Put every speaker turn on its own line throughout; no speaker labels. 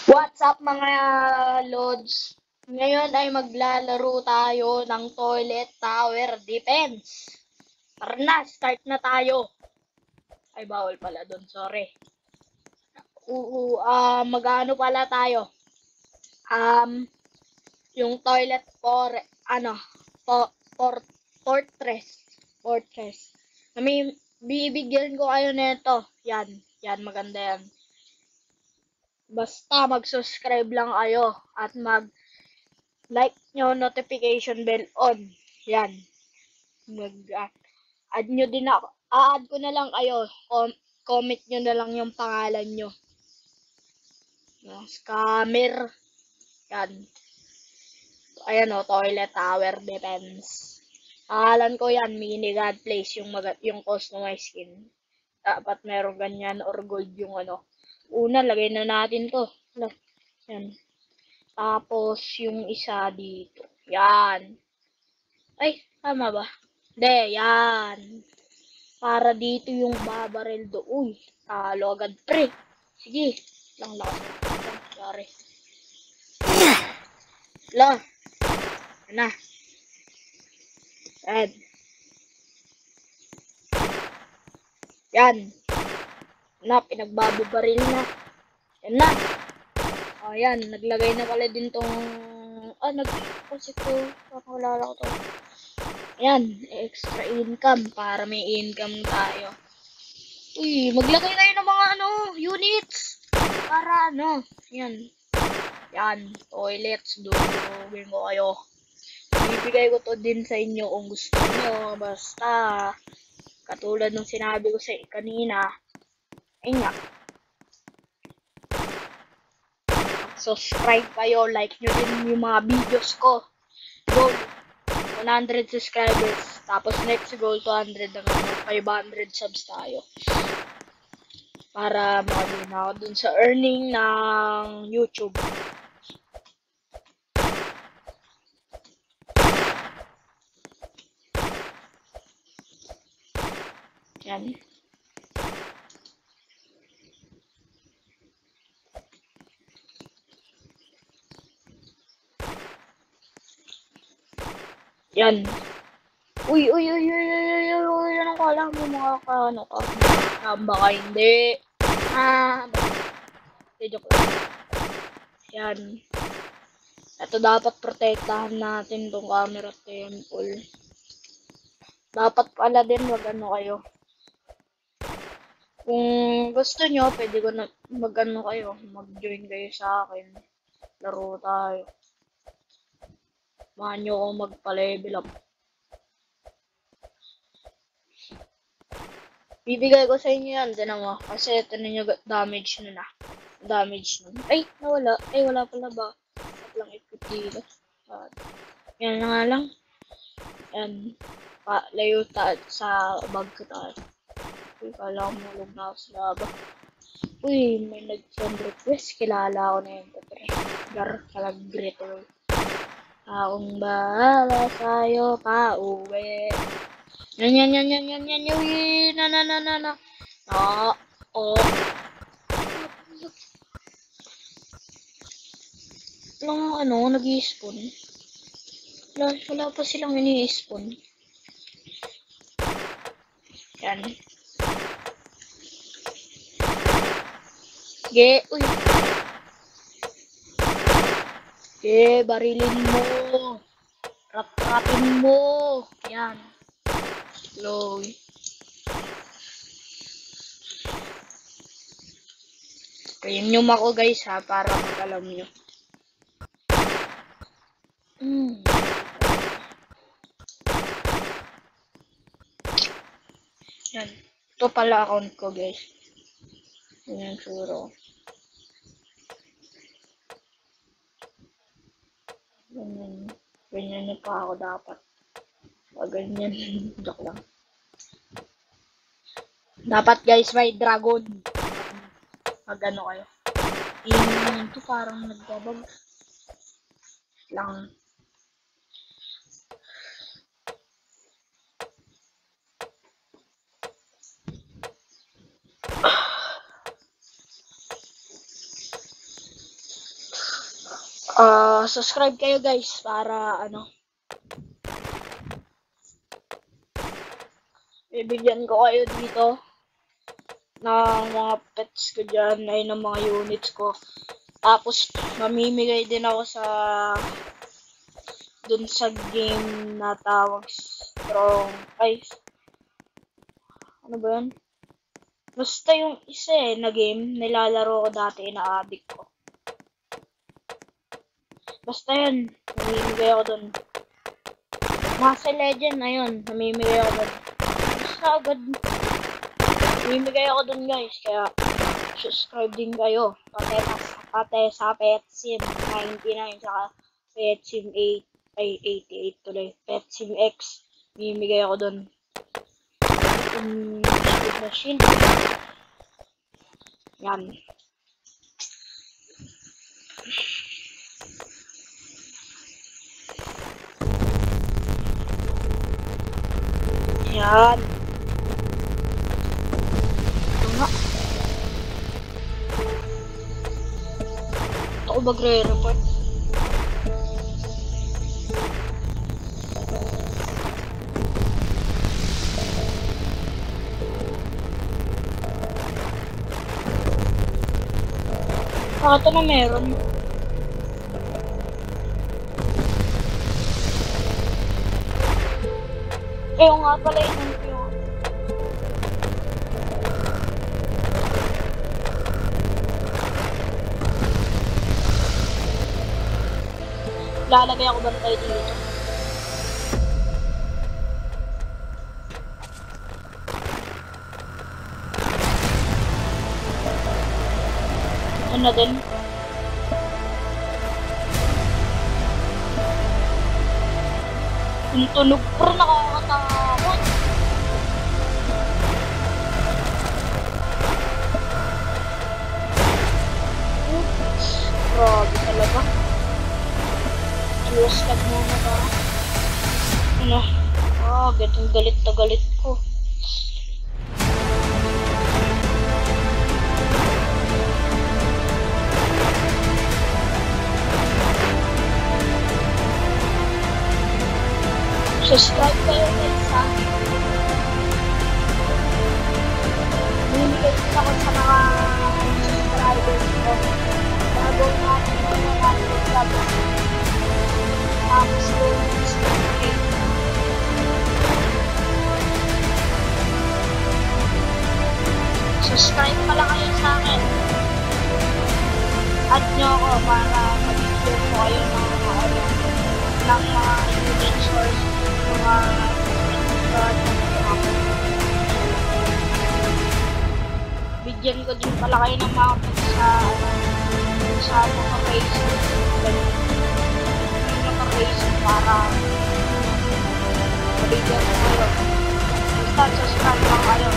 What's up mga lods? Ngayon ay maglalaro tayo ng Toilet Tower Defense. Tara na, start na tayo. Ay, bawal pala doon, sorry. Mag-ano pala tayo? Yung toilet po, for, fortress. Fortress. Bibigyan ko kayo nito. Yan, maganda yan. Basta mag-subscribe lang kayo at like nyo, notification bell on. Yan. Add nyo din ako. A-add ko na lang kayo. Comment nyo na lang yung pangalan nyo. Scammer. Yan. Ayan o, Toilet Tower Defense. Pangalan ko yan, Mini God Place, yung customized skin. Dapat meron ganyan or gold yung ano. Una, lagay na natin to. Yan. Tapos, yung isa dito. Yan. Ay, tama ba? Hindi, yan. Para dito yung babarel do. Uy, talo agad pre. Sige, lang. Sorry. Lang. Na. Yan. Yan. Na, pinagbababaril na. Yan na. Ayan, naglagay na pala din tong... kasi ko, wala ko to. Ayan, extra income para may income tayo. Uy, maglagay tayo ng mga units. Para yan. Yan, toilets, dugin ko kayo. Ibibigay ko to din sa inyo kung gusto nyo. Basta, katulad ng sinabi ko sa kanina, ayun nga. Subscribe kayo, like nyo din yung mga videos ko. Goal, 100 subscribers. Tapos next goal, 200 hanggang 500 subs tayo. Para makagin ako dun sa earning ng YouTube. Yan. Yan. Uy, yan ang kala mo mga baka hindi. Joke lang. Yan. Ito dapat protektahan natin tong camera temple. Dapat pala din kayo. Kung gusto nyo, pwede ko na mag-join kayo sa akin. Laro tayo. Mahan nyo ako magpa-level up. Bibigay ko sa inyo yan, tinan mo. Kasi ito na yung damage na. Damage nun. Ay, nawala. Ay, wala pala ba? At lang ikot dito. Yan na nga lang. Yan. Layo sa bag ko tayo. Uy, kala ko mulog na ako sa laba. Uy, may nag-send request. Kilala ko na yun. Gar, kalagretor. Akong bahala sa'yo pa uwi. Yan. Uy, na. Walang nag-i-spawn. Wala pa silang ini-spawn. Yan. Uy. Barilin mo. Rap-rapin mo. Yan. Slow. Premium ako guys ha, para mag-alam nyo. Yan. Ito pala account ko guys. Yan suro. Ganyan na pa ako dapat. Ganyan. Joke lang. Dapat guys may dragon. Magano kayo. Ito parang nagbabag. Lang. Subscribe kayo guys para ano. Bibigyan ko kayo dito ng mga pets ko dyan, ay ng mga units ko. Tapos, mamimigay din ako sa dun sa game na tawag Strong. Ay, ano ba yun? Basta yung isa na game, nilalaro ko dati, na-addict ko. Basta yun, namimigay ako dun. Mobile Legend na yun, namimigay ako dun. Basta agad, namimigay ako dun guys, kaya subscribe din kayo. Pati sa Petsim 99, saka Petsim 8, ay 88 tuloy. Petsim X, namimigay ako dun. Speed machine. Yan. Yan. Ito nga. Ako magre-report. Ito na meron. Yung nga pala yun yung lalagay ako bantay dito. Ito na din. Yung tunog pero nakakatakot. Oops. Grabe talaga. Diyos lang muna ba? Ano? Gatong galit na galit ko. Subscribe kayo guys ha. Bumibigay din ako sa mga subscribers ko. Bago natin mga natin tapos subscribe pala kayo sa akin. Add nyo ako para mag-share ko kayo ng mga unit source, mga bigyan ko din pala kayo ng mga sa mga racing para mabigyan ko kayo. Basta subscribe lang kayo.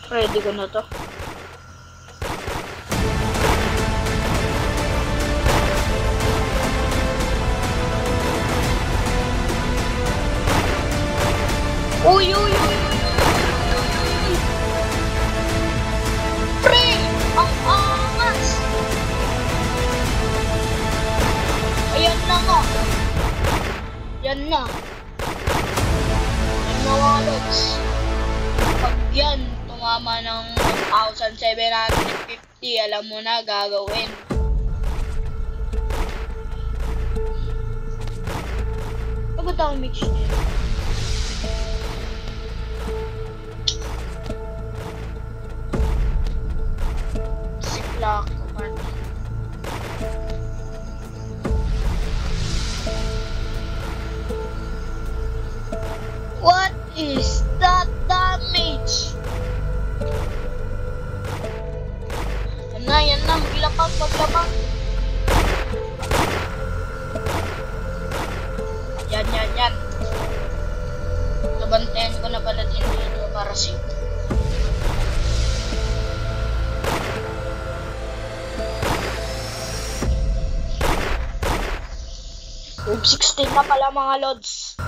Ready ko na to. Uy! Pre! Ang angas! Ayan na nga. Yan na. Yan na mga lods. Pag yan tumama ng 1,750, alam mo na gagawin. Pagod ako mix niya. Sikla ko man. What is that damage? Yan na, maglapag. Yan. Wave 16 na pala mga lods.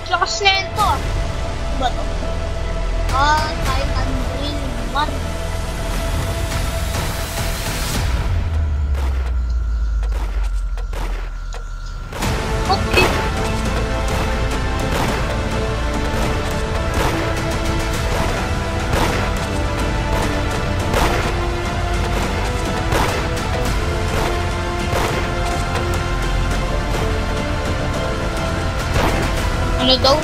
Lakas na ito ah. Ba to? Titan Drill man. Okay. Ano daw?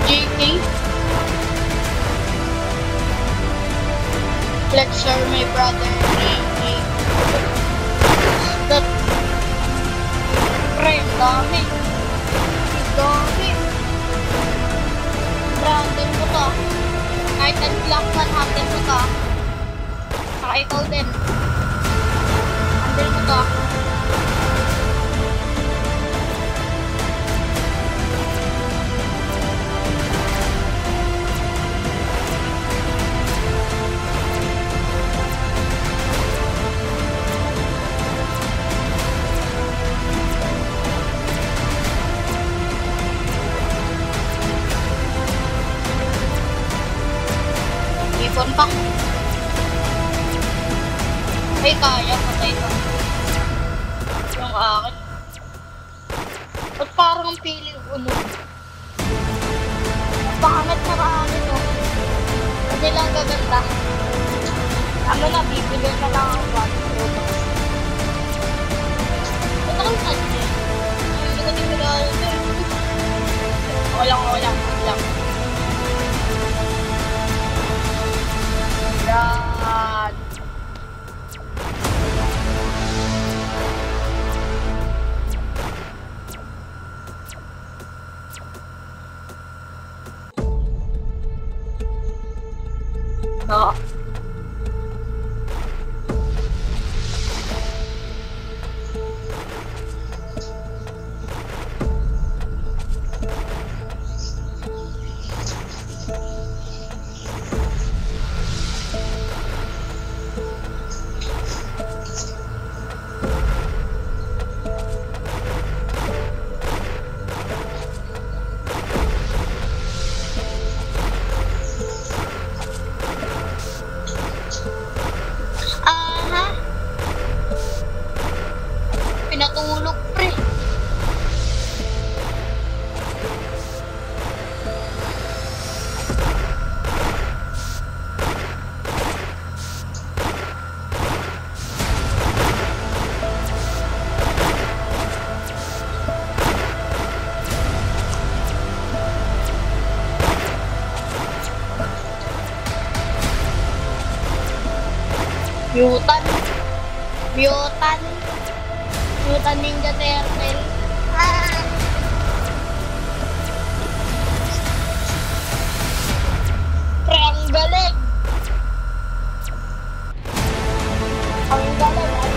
JK? Flexer, my brother. That. Pre, dami. Dami. Brandon mo to. Kahit ang-block 100 mo to. Saka ikaw din. Handle mo to. Ipon pa. Ay, kaya. Patay ka. Yung akin. At parang ang feeling ko nun. Pangat na kaangin no. Hindi lang gaganda. Ano na, bibili na lang ang one. Ito kang sadya. Hindi ko din pinahal ito. Walang. Yan. No. Pinatulog pre. Mutant Ninja Turtle. Pre, ang galing. Ang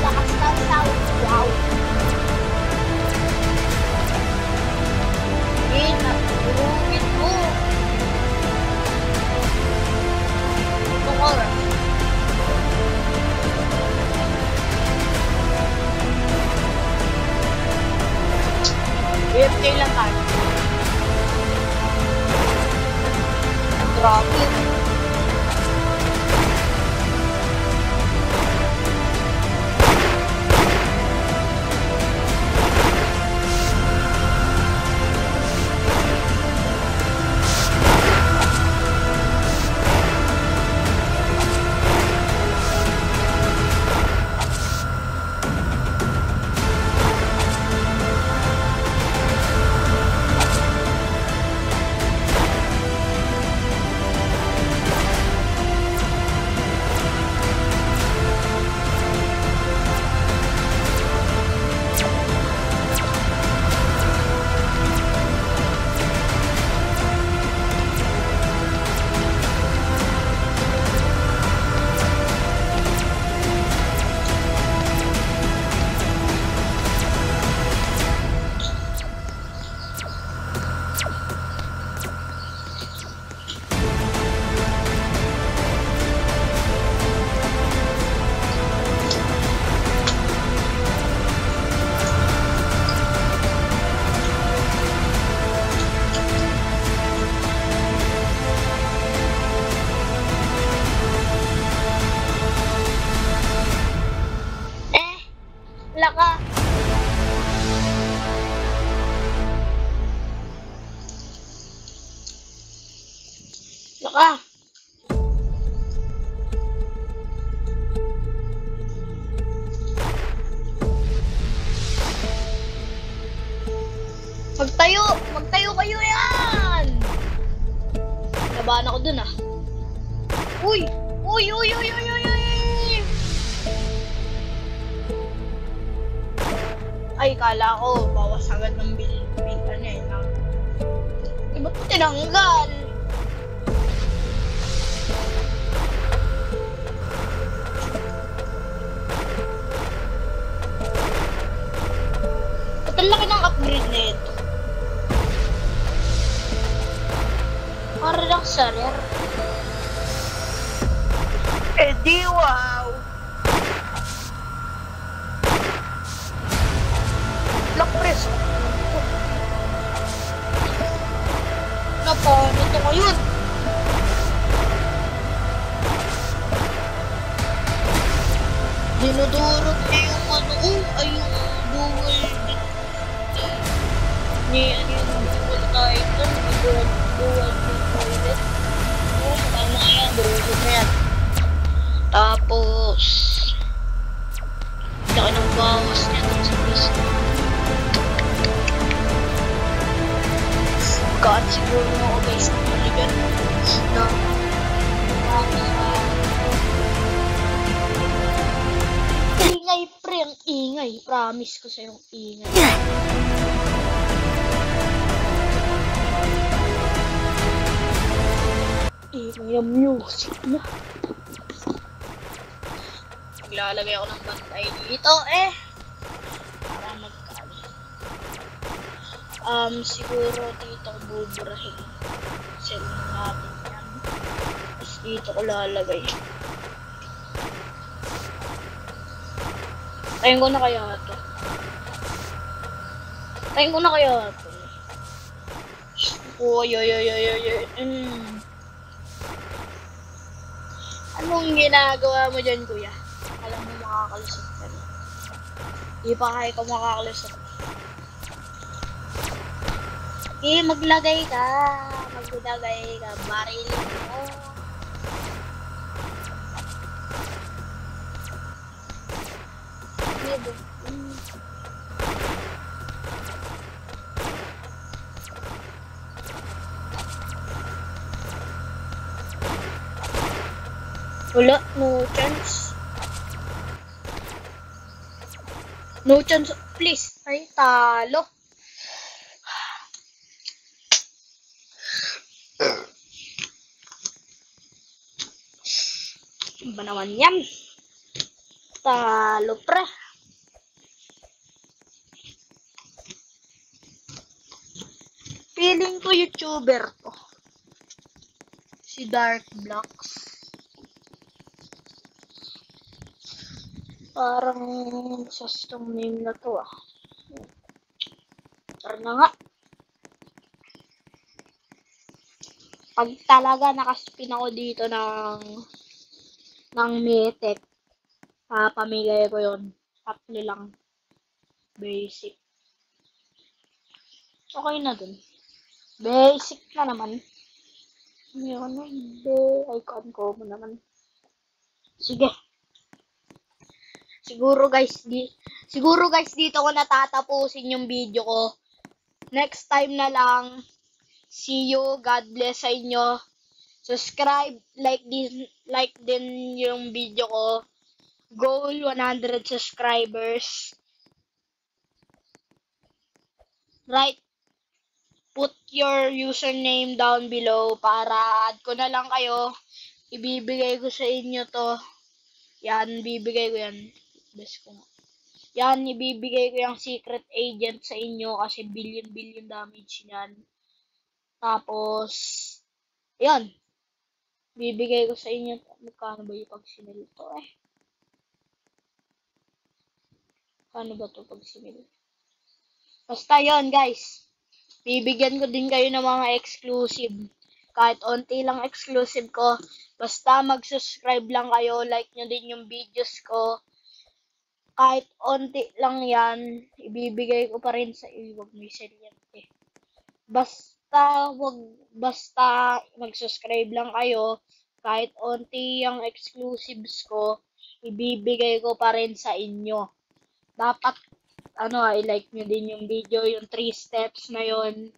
lakas ng sound. Wow. Napulungin mo. Itong oras. AFK lang tayo. Grabe. Saka, magtayo kayo yan! Nabahan ako dun ah. Uy! Uy! Uy! Uy! Uy! Uy! Uy! Ay, kala ko, bawas agad ng bill ano eh. Ba't mo tinanggal? Ba't ang laki ng upgrade na ito? Para lang sa rare. Eh di wow! Lock press. Napano ito ngayon? Dinudurot niya yung ano, ay yung dual ni ano yung dual titan, dual toilet. Tama yan, durot na yan. Tapos, laki ng bawas niya dun sa pista. Kaan siguro ako guys na maligan na ingay pre, ang ingay. Promise ko sa'yo ang ingay. Ingay ang music na. Maglalagay ako ng bantay dito para magkano. Siguro dito ko buburahin. Sell natin yan. Tapos dito ko lalagay. Tayin ko na kaya ito. Tayin ko na kaya ito. Oy. Anong ginagawa mo dyan, kuya? Alam mo makakalusot ka na. Di pa kaya ka makakalusot. Maglagay ka. Baril mo. Wala, no chance. No chance, please. Ay, talo. Ba naman yan? Talo, pre. Feeling ko YouTuber to. Si Dark Blocks. Parang sastong name na to ah. Tara na nga. Pag talaga nakaspin ako dito ng Mythic, papamigay ko yun. Tatlo lang. Basic. Okay na dun. Basic na naman. Yun, icon ko mo naman. Sige. Siguro guys dito ko natatapusin yung video ko. Next time na lang. See you. God bless sa inyo. Subscribe, like din yung video ko. Goal 100 subscribers. Right. Put your username down below para add ko na lang kayo. Ibibigay ko sa inyo to. Yan, bibigay ko yan. Best ko nga. Yan, ibibigay ko yung secret agent sa inyo kasi billion damage yan. Tapos, yan. Bibigay ko sa inyo. Magkano ba yung pag sinil to Paano ba to pag sinil? Basta yon guys. Bibigyan ko din kayo ng mga exclusive. Kahit onti lang exclusive ko. Basta mag-subscribe lang kayo. Like nyo din yung videos ko. Kahit onti lang yan, ibibigay ko pa rin sa iyo. Huwag may selyente. basta mag-subscribe lang kayo, kahit onti yung exclusives ko, ibibigay ko pa rin sa inyo. Dapat, i-like nyo din yung video, yung 3 steps na yon.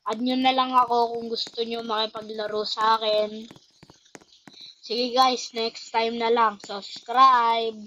Add nyo na lang ako kung gusto nyo makipaglaro sa akin. Sige guys, next time na lang. Subscribe!